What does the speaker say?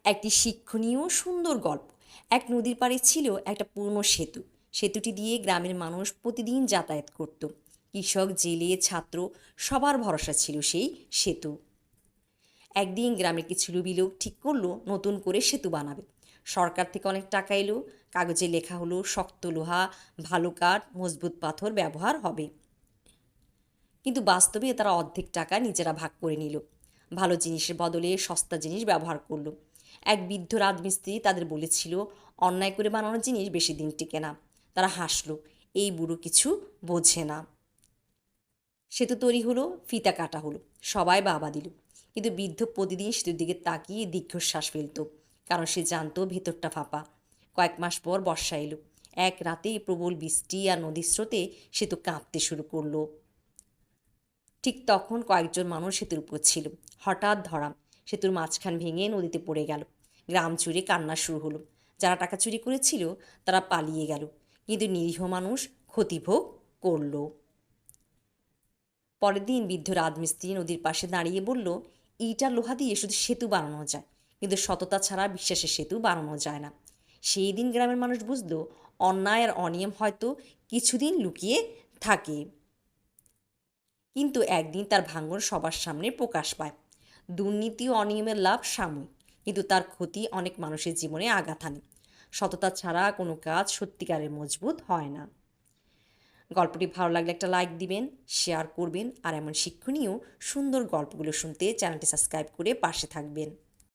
একটি শিক্ষণীয় সুন্দর গল্প। এক নদীর পাড়ে ছিল একটা পুরনো সেতু। সেতুটি দিয়ে গ্রামের মানুষ প্রতিদিন যাতায়াত করত। কৃষক, জেলে, ছাত্র সবার ভরসা ছিল সেই সেতু। একদিন গ্রামের কিছু লুবি লোক ঠিক করলো নতুন করে সেতু বানাবে। সরকার থেকে অনেক টাকা এলো। কাগজে লেখা হলো শক্ত লোহা, ভালো কাঠ, মজবুত পাথর ব্যবহার হবে। কিন্তু বাস্তবে তারা অর্ধেক টাকা নিজেরা ভাগ করে নিল। ভালো জিনিসের বদলে সস্তা জিনিস ব্যবহার করলো। এক বৃদ্ধ রাজমিস্ত্রি তাদের বলেছিল, অন্যায় করে বানানো জিনিস বেশি দিন টিকে না। তারা হাসলো, এই বুড়ো কিছু বোঝে না। সেতু তৈরি হলো, ফিতা কাটা হলো, সবাই বাবা দিল। কিন্তু বৃদ্ধ প্রতিদিন সেতুর দিকে তাকিয়ে দীর্ঘশ্বাস ফেলত, কারণ সে জানতো ভেতরটা ফাঁপা। কয়েক মাস পর বর্ষা এলো। এক রাতেই প্রবল বৃষ্টি আর নদীর স্রোতে সেতু কাঁপতে শুরু করলো। ঠিক তখন কয়েকজন মানুষ সেতুর উপর ছিল। হঠাৎ ধরাম, সেতুর মাঝখান ভেঙে নদীতে পড়ে গেল। গ্রাম জুড়ে কান্না শুরু হলো। যারা টাকা চুরি করেছিল তারা পালিয়ে গেল, কিন্তু নিরীহ মানুষ ক্ষতিভোগ করল। পরের দিন বৃদ্ধ রাজমিস্ত্রি নদীর পাশে দাঁড়িয়ে বলল, ইট আর লোহা দিয়ে শুধু সেতু বানানো যায়, কিন্তু সততা ছাড়া বিশ্বাসের সেতু বানানো যায় না। সেই দিন গ্রামের মানুষ বুঝলো, অন্যায় আর অনিয়ম হয়তো কিছুদিন লুকিয়ে থাকে, কিন্তু একদিন তার ভাঙন সবার সামনে প্রকাশ পায়। দুর্নীতি ও অনিয়মের লাভ সাময়িক, কিন্তু তার ক্ষতি অনেক মানুষের জীবনে আঘাত হানে। সততা ছাড়া কোনো কাজ সত্যিকারের মজবুত হয় না। গল্পটি ভালো লাগলে একটা লাইক দিবেন, শেয়ার করবেন, আর এমন শিক্ষণীয় সুন্দর গল্পগুলো শুনতে চ্যানেলটি সাবস্ক্রাইব করে পাশে থাকবেন।